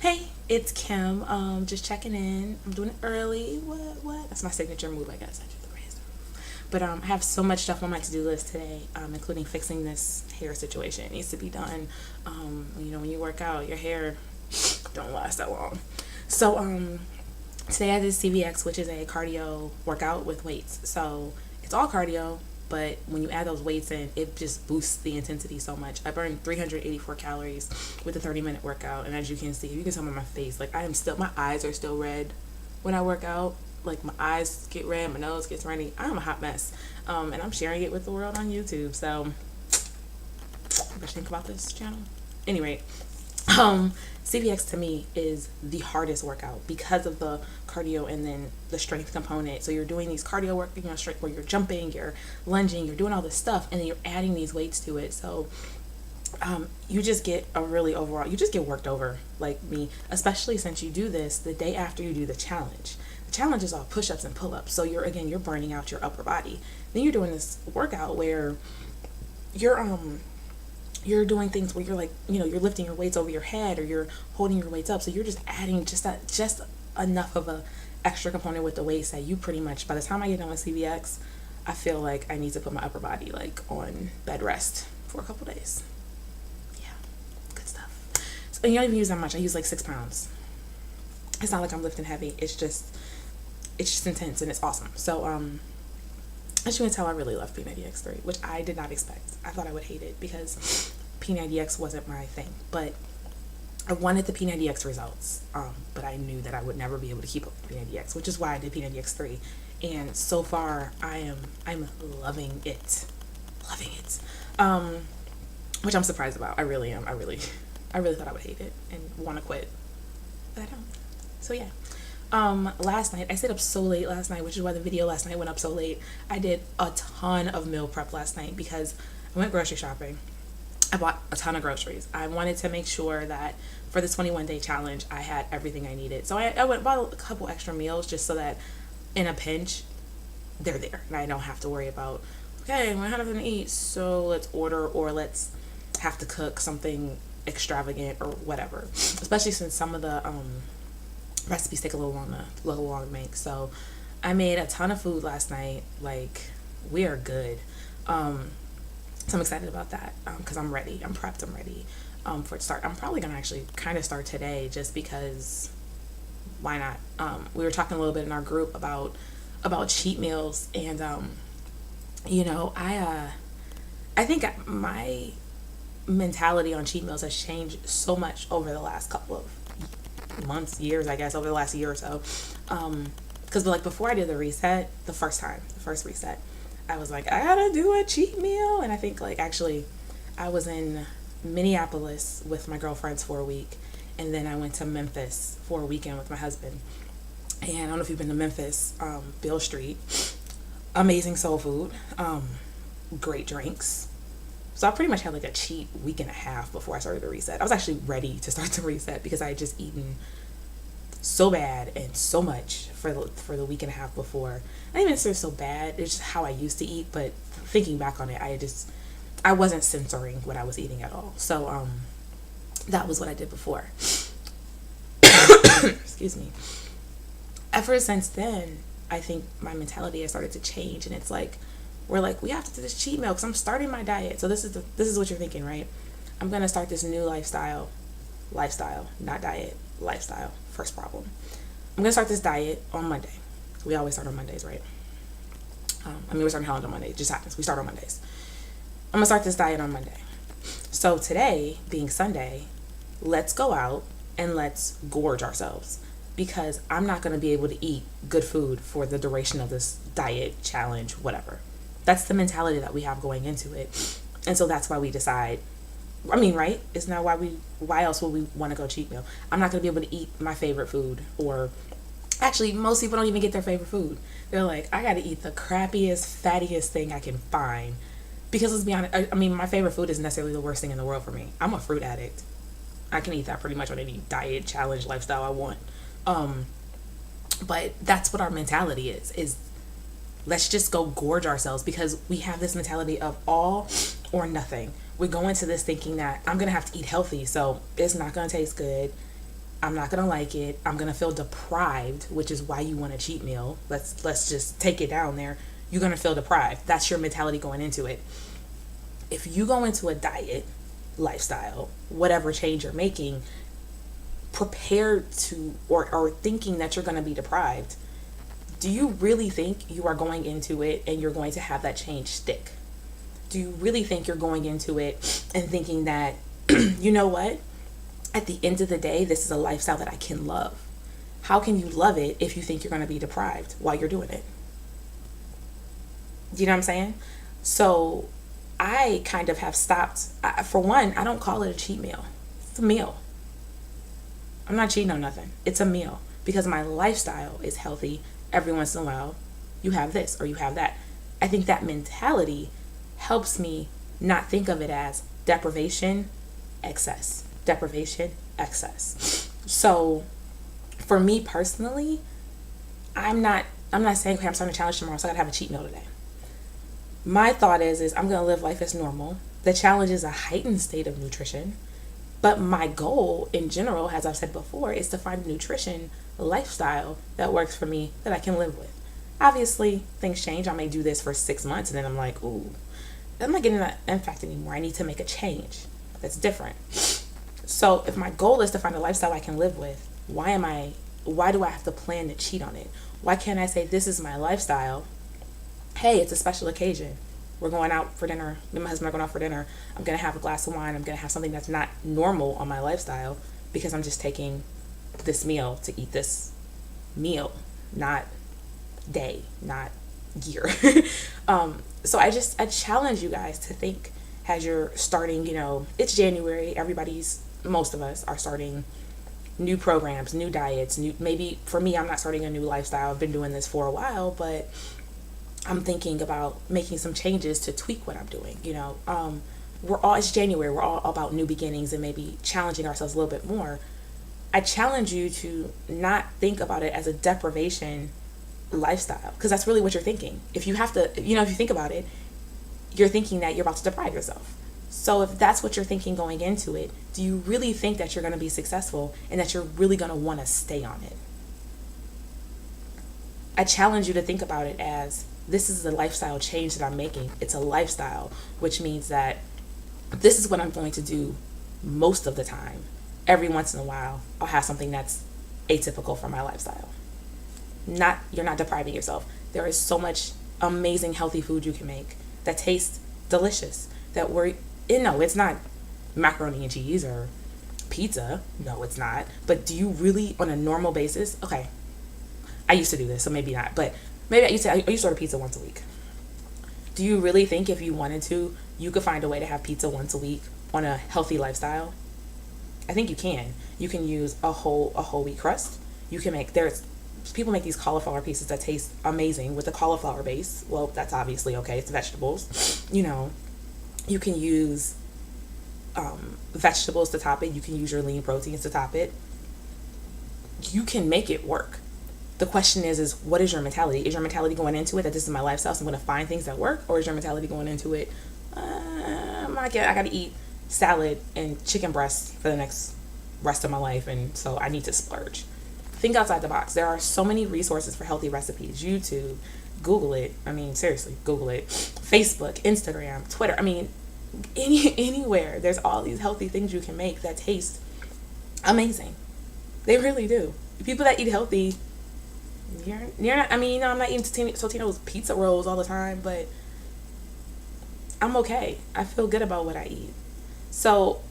Hey, it's Kim. Just checking in. I'm doing it early. What? That's my signature move, I guess. I do the raise. But I have so much stuff on my to-do list today, including fixing this hair situation. It needs to be done. When you work out, your hair don't last that long. So today I did CVX, which is a cardio workout with weights. So it's all cardio, but when you add those weights in, it just boosts the intensity so much. I burned 384 calories with a 30-minute workout, and as you can see, you can tell by my face, like my eyes are still red when I work out. Like my eyes get red, my nose gets runny. I'm a hot mess, and I'm sharing it with the world on YouTube. So, what do you think about this channel? Anyway, CVX to me is the hardest workout because of the cardio and then the strength component. So you're doing these cardio work, strength where you're jumping, you're lunging, you're doing all this stuff, and then you're adding these weights to it. So you just get you just get worked over like me, especially since you do this the day after you do the challenge. The challenge is all push-ups and pull-ups. So you're burning out your upper body. Then you're doing this workout where you're doing things where you're lifting your weights over your head or you're holding your weights up. So you're just adding just enough of a extra component with the weights that you pretty much, by the time I get done with CVX, I feel like I need to put my upper body like on bed rest for a couple days. Yeah, good stuff. So, and you don't even use that much. I use like 6 pounds. It's not like I'm lifting heavy. It's just intense and it's awesome. So as you can tell, I really love P90X3, which I did not expect. I thought I would hate it because P90X wasn't my thing. But I wanted the P90X results, but I knew that I would never be able to keep up with P90X, which is why I did P90X3. And so far, I'm loving it, which I'm surprised about. I really am. I really thought I would hate it and want to quit, but I don't. So yeah. Last night I stayed up so late last night, which is why the video last night went up so late. I did a ton of meal prep last night because I went grocery shopping. I bought a ton of groceries. I wanted to make sure that for the 21-day challenge I had everything I needed. So I went bought a couple extra meals just so that in a pinch they're there and I don't have to worry about, okay, I have nothing to eat, so let's order or let's have to cook something extravagant or whatever. Especially since some of the recipes take a little long to make. So I made a ton of food last night. Like, we are good. So I'm excited about that because I'm ready. I'm prepped. I'm ready for it to start. I'm probably gonna actually kind of start today just because why not? We were talking a little bit in our group about cheat meals, and I think my mentality on cheat meals has changed so much over the last couple of months, years, I guess, over the last year or so. Because like before I did the first reset, I was like, I gotta do a cheat meal. And I think like actually I was in Minneapolis with my girlfriends for a week, and then I went to Memphis for a weekend with my husband. And I don't know if you've been to Memphis, Beale Street, amazing soul food, great drinks. So I pretty much had like a cheat week and a half before I started the reset. I was actually ready to start the reset because I had just eaten so bad and so much for the week and a half before. I didn't even necessarily so bad. It's just how I used to eat. But thinking back on it, I wasn't censoring what I was eating at all. So that was what I did before. Excuse me. Ever since then, I think my mentality has started to change, and it's like, we have to do this cheat meal because I'm starting my diet. So this is what you're thinking, right? I'm going to start this new lifestyle, not diet, lifestyle. First problem. I'm going to start this diet on Monday. We always start on Mondays, right? We're starting Helen on Monday. It just happens. We start on Mondays. I'm going to start this diet on Monday. So today, being Sunday, let's go out and let's gorge ourselves, because I'm not going to be able to eat good food for the duration of this diet challenge, whatever. That's the mentality that we have going into it. And so that's why we decide, right? Isn't that why else would we want to go cheat meal? I'm not going to be able to eat my favorite food, or actually most people don't even get their favorite food. They're like, I got to eat the crappiest, fattiest thing I can find. Because let's be honest, my favorite food isn't necessarily the worst thing in the world for me. I'm a fruit addict. I can eat that pretty much on any diet, challenge, lifestyle I want. But that's what our mentality is let's just go gorge ourselves, because we have this mentality of all or nothing. We go into this thinking that I'm going to have to eat healthy, so it's not going to taste good. I'm not gonna like it. I'm gonna feel deprived, which is why you want a cheat meal. Let's just take it down there. You're gonna feel deprived. That's your mentality going into it. If you go into a diet, lifestyle, whatever change you're making, prepared to or thinking that you're gonna be deprived, do you really think you are going into it and you're going to have that change stick? Do you really think you're going into it and thinking that, you know what? At the end of the day, this is a lifestyle that I can love. How can you love it if you think you're going to be deprived while you're doing it? You know what I'm saying? So I kind of have stopped. For one, I don't call it a cheat meal. It's a meal. I'm not cheating on nothing. It's a meal because my lifestyle is healthy. Every once in a while, you have this or you have that. I think that mentality helps me not think of it as deprivation, excess. Deprivation, excess. So for me personally, I'm not saying, okay, I'm starting to challenge tomorrow, so I gotta have a cheat meal today. My thought is I'm gonna live life as normal. The challenge is a heightened state of nutrition. But my goal in general, as I've said before, is to find a nutrition lifestyle that works for me that I can live with. Obviously, things change. I may do this for 6 months and then I'm like, ooh, I'm not getting that impact anymore. I need to make a change that's different. So if my goal is to find a lifestyle I can live with, why do I have to plan to cheat on it? Why can't I say this is my lifestyle? Hey, it's a special occasion. We're going out for dinner. Me and my husband are going out for dinner. I'm going to have a glass of wine. I'm going to have something that's not normal on my lifestyle because I'm just taking this meal to eat this meal, not day, not year. So I challenge you guys to think as you're starting, it's January. Most of us are starting new programs, new diets, maybe for me, I'm not starting a new lifestyle. I've been doing this for a while, but I'm thinking about making some changes to tweak what I'm doing. It's January. We're all about new beginnings and maybe challenging ourselves a little bit more. I challenge you to not think about it as a deprivation lifestyle, because that's really what you're thinking. If you think about it, you're thinking that you're about to deprive yourself. So if that's what you're thinking going into it, do you really think that you're going to be successful and that you're really going to want to stay on it? I challenge you to think about it as, this is the lifestyle change that I'm making. It's a lifestyle, which means that this is what I'm going to do most of the time. Every once in a while, I'll have something that's atypical for my lifestyle. You're not depriving yourself. There is so much amazing healthy food you can make that tastes delicious. It's not macaroni and cheese or pizza. No, it's not. But do you really, on a normal basis? Okay, I used to do this, so maybe not. But maybe I used to order pizza once a week. Do you really think if you wanted to, you could find a way to have pizza once a week on a healthy lifestyle? I think you can. You can use a whole wheat crust. You can people make these cauliflower pieces that taste amazing with a cauliflower base. Well, that's obviously okay. It's vegetables. You can use vegetables to top it. You can use your lean proteins to top it. You can make it work. The question is what is your mentality? Is your mentality going into it that this is my lifestyle, so I'm going to find things that work? Or is your mentality going into it, I got to eat salad and chicken breasts for the next rest of my life, and so I need to splurge? Think outside the box. There are so many resources for healthy recipes. YouTube, Google it. Seriously, Google it. Facebook, Instagram, Twitter. Anywhere. There's all these healthy things you can make that taste amazing. They really do. People that eat healthy, you're not. I'm not eating Totino's pizza rolls all the time, but I'm okay. I feel good about what I eat. So,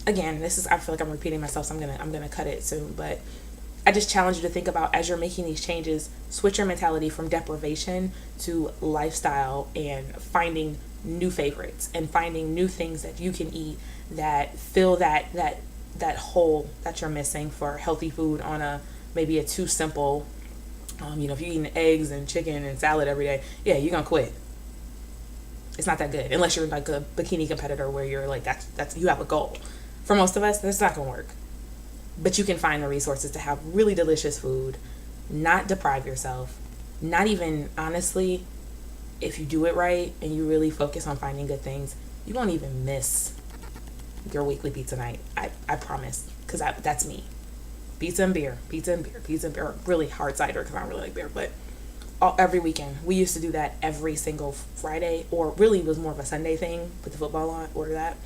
again, I feel like I'm repeating myself, so I'm gonna cut it soon, but I just challenge you to think about, as you're making these changes, switch your mentality from deprivation to lifestyle and finding new favorites and finding new things that you can eat that fill that hole that you're missing for healthy food on maybe a too simple, if you're eating eggs and chicken and salad every day, yeah, you're gonna quit. It's not that good unless you're like a bikini competitor where you're like, that's you have a goal. For most of us, that's not gonna work. But you can find the resources to have really delicious food, not deprive yourself, not even, honestly, if you do it right and you really focus on finding good things, you won't even miss your weekly pizza night. I promise, because that's me. pizza and beer, pizza and beer, pizza and beer. Really hard cider because I don't really like beer, but every weekend. We used to do that every single Friday, or really it was more of a Sunday thing. Put the football on, order that.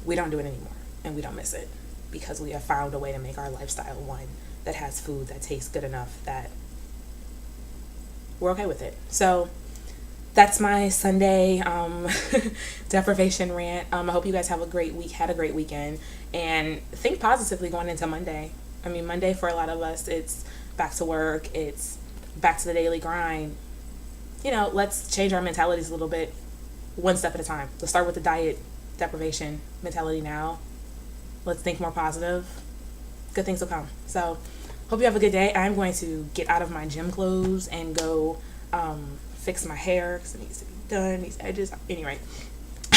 We don't do it anymore, and we don't miss it because we have found a way to make our lifestyle one that has food that tastes good enough that we're okay with it. So that's my Sunday deprivation rant. I hope you guys have a great week, had a great weekend, and think positively going into Monday. I mean, Monday for a lot of us, it's back to work, it's back to the daily grind. You know, let's change our mentalities a little bit, one step at a time. Let's start with the diet deprivation mentality now. Let's think more positive. Good things will come. So, hope you have a good day. I'm going to get out of my gym clothes and go fix my hair because it needs to be done, these edges. Anyway,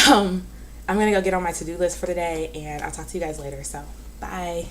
I'm going to go get on my to-do list for today, and I'll talk to you guys later. So, bye.